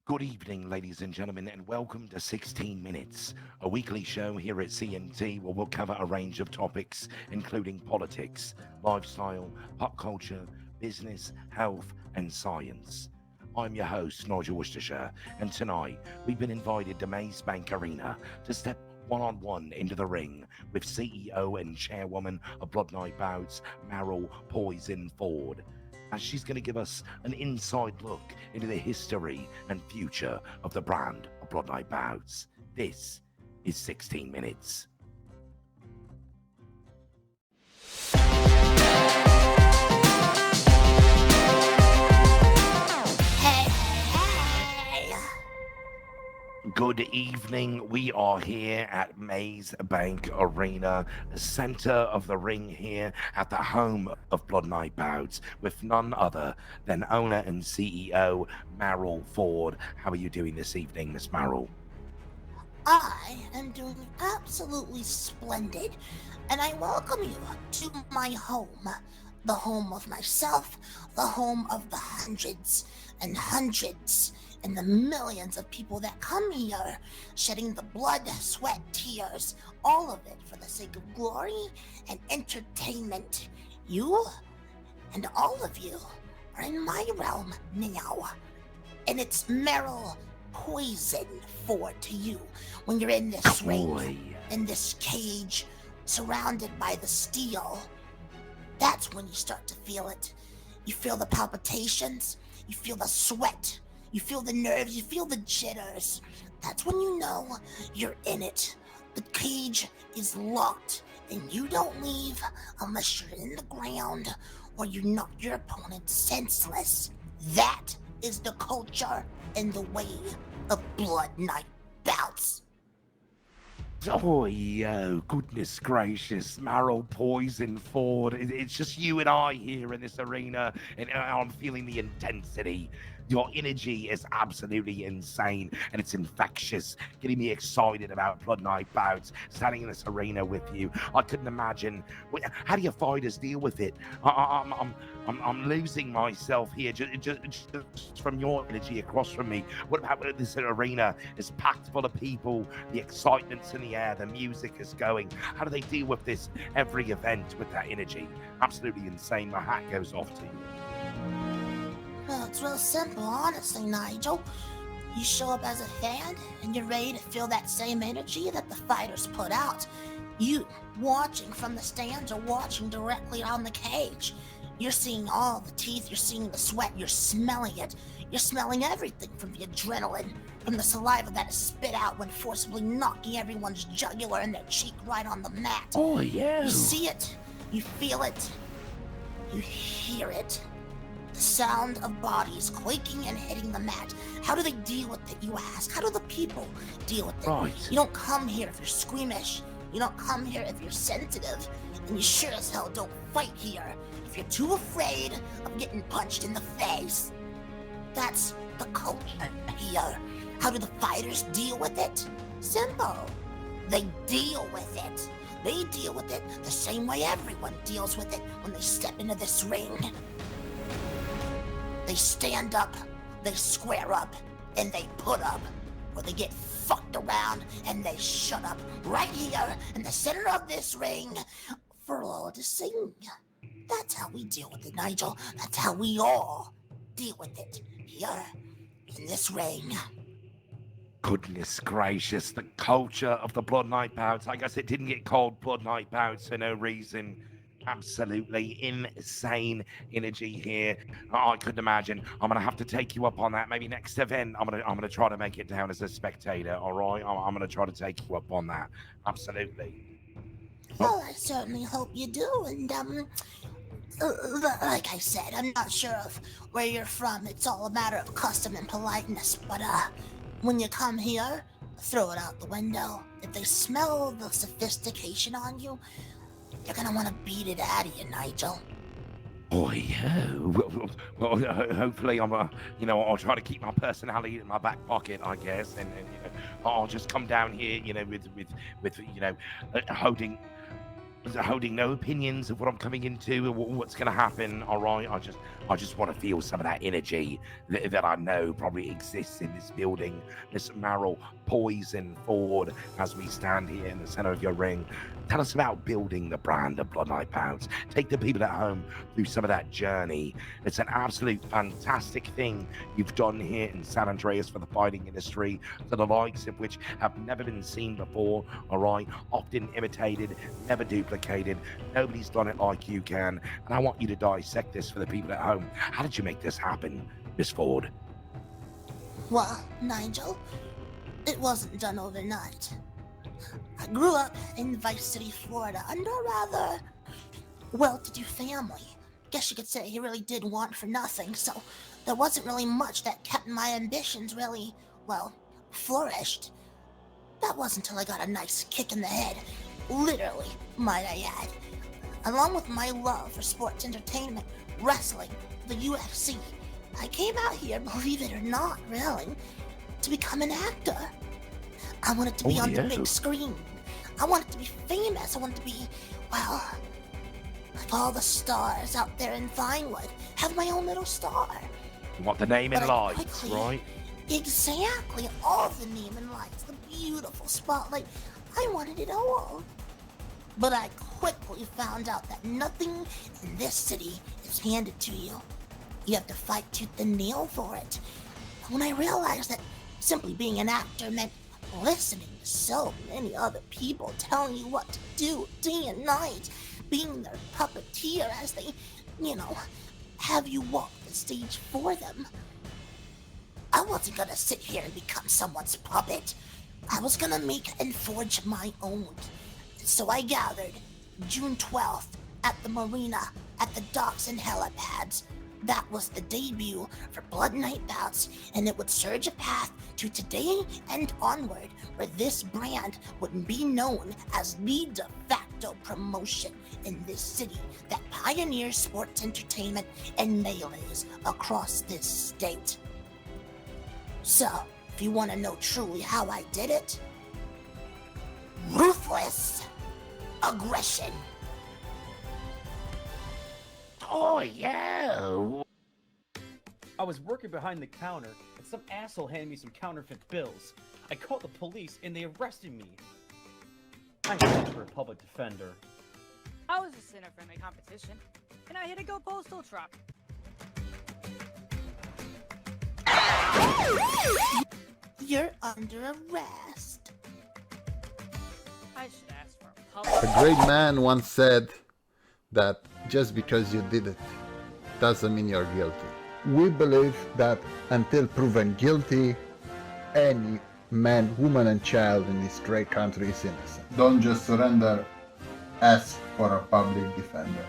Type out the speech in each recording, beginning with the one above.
Good evening, ladies and gentlemen, and welcome to 16 Minutes, a weekly show here at CNT where we'll cover a range of topics, including politics, lifestyle, pop culture, business, health, and science. I'm your host, Nigel Worcestershire, and tonight we've been invited to Maze Bank Arena to step one-on-one into the ring with CEO and chairwoman of Blood Night Bouts, Meryl Poison Ford, as she's going to give us an inside look into the history and future of the brand of Blood Night Bouts. This is 16 Minutes. Good evening. We are here at Maze Bank Arena, the center of the ring here at the home of Blood Night Bouts, with none other than owner and CEO Meryl Ford. How are you doing this evening, Miss Meryl? I am doing absolutely splendid, and I welcome you to my home, the home of myself, the home of the hundreds and hundreds and the millions of people that come here, shedding the blood, sweat, tears, all of it for the sake of glory and entertainment. You and all of you are in my realm now, and it's Meryl Poison Ford to you when you're in this ring, in this cage, surrounded by the steel. That's when you start to feel it. You feel the palpitations, you feel the sweat, you feel the nerves, you feel the jitters. That's when you know you're in it. The cage is locked, and you don't leave unless you're in the ground or you knock your opponent senseless. That is the culture and the way of Blood Night Bouts. Oh, goodness gracious, Meryl Poison Ford. It's just you and I here in this arena, and I'm feeling the intensity. Your energy is absolutely insane, and it's infectious, getting me excited about Blood Night Bouts, standing in this arena with you. I couldn't imagine. How do your fighters deal with it? I'm losing myself here just from your energy across from me. What about this arena? It's packed full of people. The excitement's in the air. The music is going. How do they deal with this every event with that energy? Absolutely insane. My hat goes off to you. Well, it's real simple, honestly, Nigel. You show up as a fan, and you're ready to feel that same energy that the fighters put out. You, watching from the stands or watching directly on the cage, you're seeing all the teeth, you're seeing the sweat, you're smelling it. You're smelling everything from the adrenaline, from the saliva that is spit out when forcibly knocking everyone's jugular and their cheek right on the mat. Oh, yeah. You see it, you feel it, you hear it. The sound of bodies quaking and hitting the mat. How do they deal with it, you ask? How do the people deal with it? Right. You don't come here if you're squeamish. You don't come here if you're sensitive. And you sure as hell don't fight here if you're too afraid of getting punched in the face. That's the culture here. How do the fighters deal with it? Simple. They deal with it. They deal with it the same way everyone deals with it when they step into this ring. They stand up, they square up, and they put up, or they get fucked around and they shut up right here in the center of this ring for all to see. That's how we deal with it, Nigel. That's how we all deal with it here in this ring. Goodness gracious, the culture of the Blood Night Bouts. I guess it didn't get called Blood Night Bouts for no reason. Absolutely insane energy here. I couldn't imagine. I'm gonna have to take you up on that. Maybe next event, I'm gonna try to make it down as a spectator. All right, I'm gonna try to take you up on that. Absolutely. Well, I certainly hope you do. And like I said, I'm not sure of where you're from. It's all a matter of custom and politeness. But when you come here, throw it out the window. If they smell the sophistication on you, you're gonna want to beat it out of you, Nigel. Oh yeah. Well, hopefully I'll try to keep my personality in my back pocket, I guess, and I'll just come down here, with holding holding no opinions of what I'm coming into or what's going to happen. All right, I just want to feel some of that energy that I know probably exists in this building. Miss Meryl, poison forward as we stand here in the center of your ring. Tell us about building the brand of Blood Night Bouts. Take the people at home through some of that journey. It's an absolute fantastic thing you've done here in San Andreas for the fighting industry, to the likes of which have never been seen before. All right, often imitated, never duplicated. Nobody's done it like you can. And I want you to dissect this for the people at home. How did you make this happen, Miss Ford? Well, Nigel, it wasn't done overnight. I grew up in Vice City, Florida, under a rather well-to-do family. Guess you could say he really did want for nothing, so there wasn't really much that kept my ambitions really, well, flourished. That wasn't until I got a nice kick in the head, literally, might I add. Along with my love for sports entertainment, wrestling, the UFC, I came out here, believe it or not, really, to become an actor. I wanted to be on the big screen. I wanted to be famous. I wanted to be, well, like all the stars out there in Vinewood. Have my own little star. You want the name in lights, right? Exactly. All the name in lights. The beautiful spotlight. I wanted it all. But I quickly found out that nothing in this city is handed to you. You have to fight tooth and nail for it. When I realized that simply being an actor meant listening to so many other people telling you what to do day and night, being their puppeteer as they, have you walk the stage for them. I wasn't gonna sit here and become someone's puppet. I was gonna make and forge my own. So I gathered June 12th at the marina, at the docks and helipads. That was the debut for Blood Night Bouts, and it would surge a path to today and onward, where this brand would be known as the de facto promotion in this city that pioneers sports entertainment and melees across this state. So, if you want to know truly how I did it, ruthless aggression. Oh, yeah. I was working behind the counter, and some asshole handed me some counterfeit bills. I called the police, and they arrested me. I asked for a public defender. I was just in a friendly competition, and I hit a Go Postal truck. You're under arrest. I should ask for a public... A great man once said that just because you did it doesn't mean you're guilty. We believe that until proven guilty, any man, woman and child in this great country is innocent. Don't just surrender, ask for a public defender.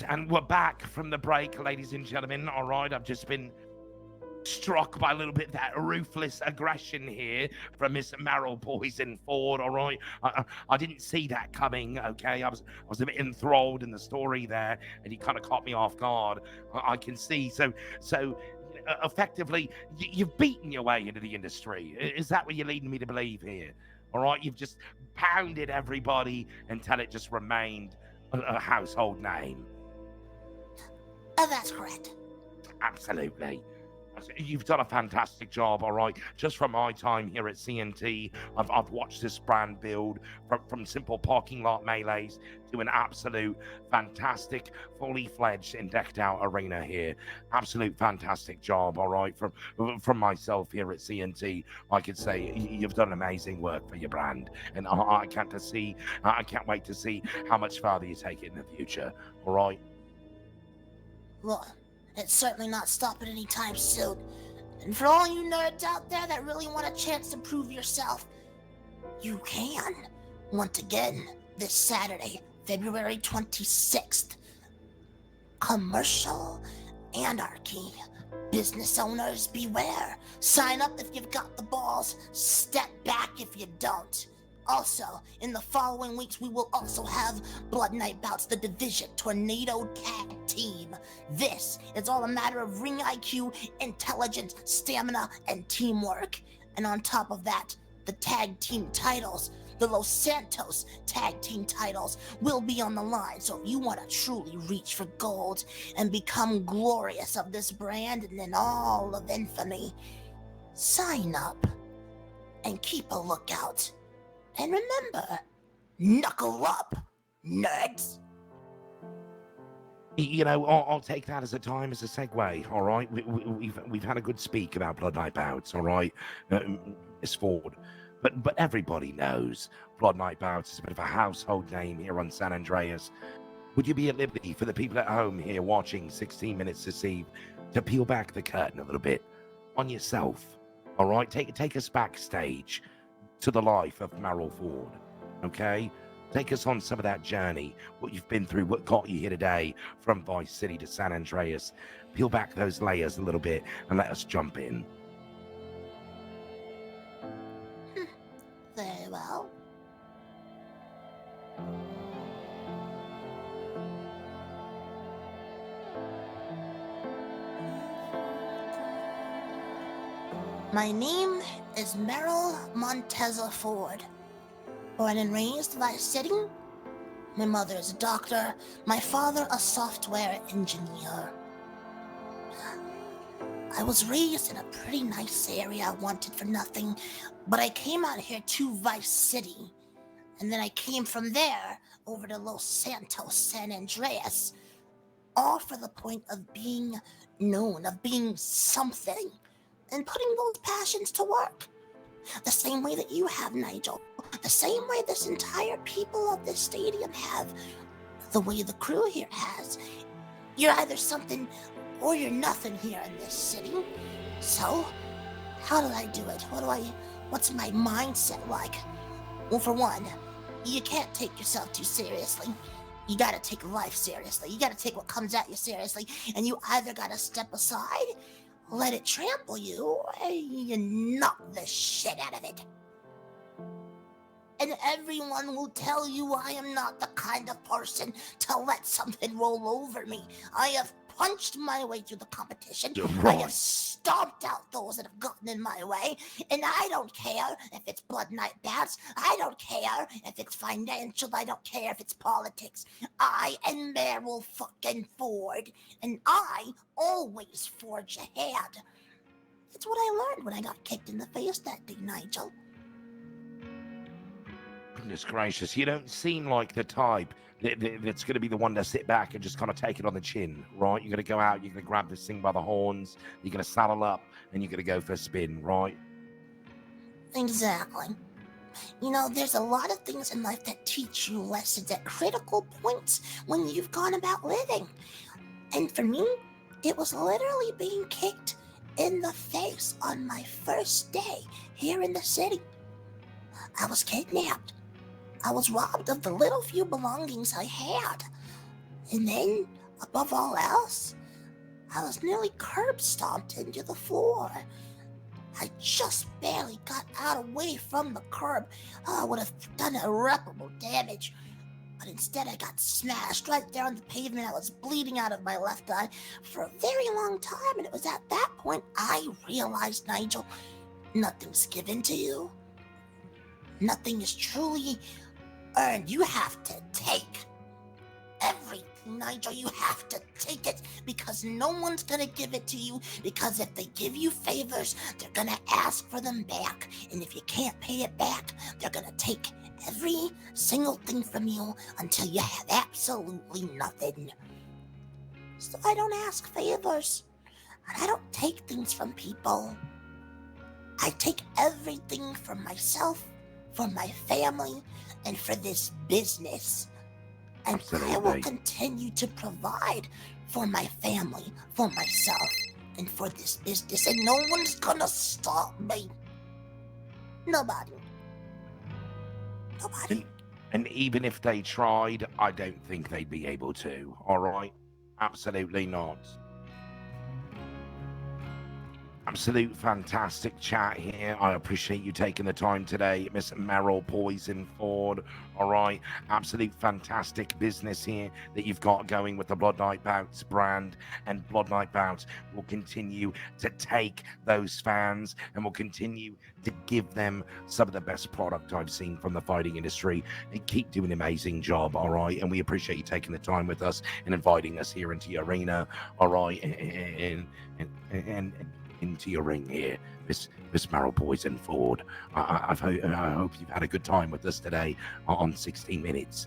And we're back from the break, ladies and gentlemen. All right, I've just been struck by a little bit of that ruthless aggression here from Miss Meryl Poison Ford. All right, I didn't see that coming. Okay, I was a bit enthralled in the story there, and you kind of caught me off guard. I can see. So effectively, you've beaten your way into the industry. Is that what you're leading me to believe here? All right, you've just pounded everybody until it just remained a household name. That's correct. Absolutely. You've done a fantastic job, all right? Just from my time here at CNT, I've watched this brand build from simple parking lot melees to an absolute fantastic, fully fledged and decked out arena here. Absolute fantastic job, all right? From myself here at CNT, I could say you've done amazing work for your brand, and I can't wait to see how much farther you take it in the future, all right? Well, it's certainly not stopping anytime soon. And for all you nerds out there that really want a chance to prove yourself, you can. Once again, this Saturday, February 26th. Commercial anarchy. Business owners, beware. Sign up if you've got the balls. Step back if you don't. Also, in the following weeks, we will also have Blood Night Bouts, the Division Tornado Tag Team. This is all a matter of ring IQ, intelligence, stamina, and teamwork. And on top of that, the tag team titles, the Los Santos tag team titles, will be on the line. So if you want to truly reach for gold and become glorious of this brand and in all of infamy, sign up and keep a lookout. And remember, knuckle up, nerds. You know, I'll take that as a segue. All right, we've had a good speak about Blood Night Bouts. All right, Miss Ford, but everybody knows Blood Night Bouts is a bit of a household name here on San Andreas. Would you be at liberty for the people at home here watching 16 Minutes to See to peel back the curtain a little bit on yourself? All right, take us backstage to the life of Meryl Ford, okay? Take us on some of that journey, what you've been through, what got you here today from Vice City to San Andreas. Peel back those layers a little bit and let us jump in. Very well. My name is Meryl Monteza Ford. Born and raised Vice City. My mother is a doctor, my father a software engineer. I was raised in a pretty nice area. I wanted for nothing, but I came out here to Vice City. And then I came from there over to Los Santos, San Andreas, all for the point of being known, of being something, and putting those passions to work. The same way that you have, Nigel. The same way this entire people of this stadium have. The way the crew here has. You're either something or you're nothing here in this city. So, how do I do it? What's my mindset like? Well, for one, you can't take yourself too seriously. You gotta take life seriously. You gotta take what comes at you seriously. And you either gotta step aside, let it trample you, or you knock the shit out of it. And everyone will tell you I am not the kind of person to let something roll over me. I have punched my way through the competition. I have stomped out those that have gotten in my way. And I don't care if it's Blood Night Bouts. I don't care if it's financial. I don't care if it's politics. I am Meryl fucking Ford. And I always forge ahead. It's what I learned when I got kicked in the face that day, Nigel. Goodness gracious, you don't seem like the type that's going to be the one to sit back and just kind of take it on the chin, right? You're going to go out, you're going to grab this thing by the horns, you're going to saddle up, and you're going to go for a spin, right? Exactly. You know, there's a lot of things in life that teach you lessons at critical points when you've gone about living. And for me, it was literally being kicked in the face on my first day here in the city. I was kidnapped. I was robbed of the little few belongings I had. And then, above all else, I was nearly curb stomped into the floor. I just barely got out away from the curb. I would have done irreparable damage. But instead I got smashed right there on the pavement. I was bleeding out of my left eye for a very long time. And it was at that point I realized, Nigel, nothing's given to you. Nothing is truly earned. You have to take everything, Nigel. You have to take it because no one's gonna give it to you. Because if they give you favors, they're gonna ask for them back. And if you can't pay it back, they're gonna take every single thing from you until you have absolutely nothing. So I don't ask favors. And I don't take things from people. I take everything from myself, for my family, and for this business. And Absolutely. I will continue to provide for my family, for myself, and for this business. And no one's gonna stop me. Nobody. Nobody. And even if they tried, I don't think they'd be able to, all right? Absolutely not. Absolute fantastic chat here. I appreciate you taking the time today, Miss Meryl Poison Ford. All right, absolute fantastic business here that you've got going with the Blood Night Bouts brand, and Blood Night Bouts will continue to take those fans and will continue to give them some of the best product I've seen from the fighting industry. And keep doing an amazing job, all right? And we appreciate you taking the time with us and inviting us here into your arena, all right? And into your ring here, Miss Meryl Poison Ford. I hope you've had a good time with us today on 16 Minutes.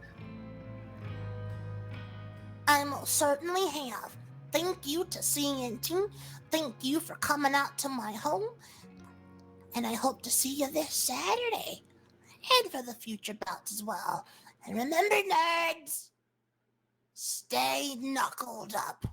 I most certainly have. Thank you to CNT. Thank you for coming out to my home. And I hope to see you this Saturday. And for the future bouts as well. And remember, nerds, stay knuckled up.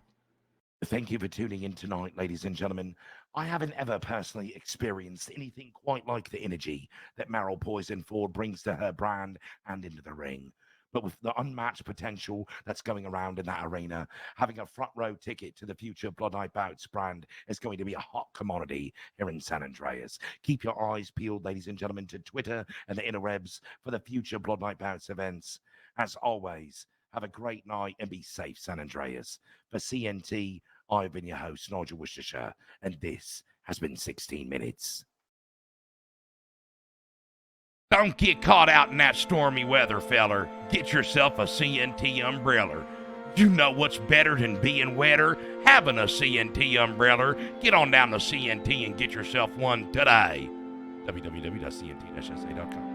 Thank you for tuning in tonight, ladies and gentlemen. I haven't ever personally experienced anything quite like the energy that Meryl Poison Ford brings to her brand and into the ring. But with the unmatched potential that's going around in that arena, having a front row ticket to the future Blood Night Bouts brand is going to be a hot commodity here in San Andreas. Keep your eyes peeled, ladies and gentlemen, to Twitter and the interwebs for the future Blood Night Bouts events. As always, have a great night and be safe, San Andreas. For CNT, I've been your host, Nigel Worcestershire, and this has been 16 Minutes. Don't get caught out in that stormy weather, feller. Get yourself a CNT umbrella. You know what's better than being wetter? Having a CNT umbrella. Get on down to CNT and get yourself one today. www.cnt-sa.com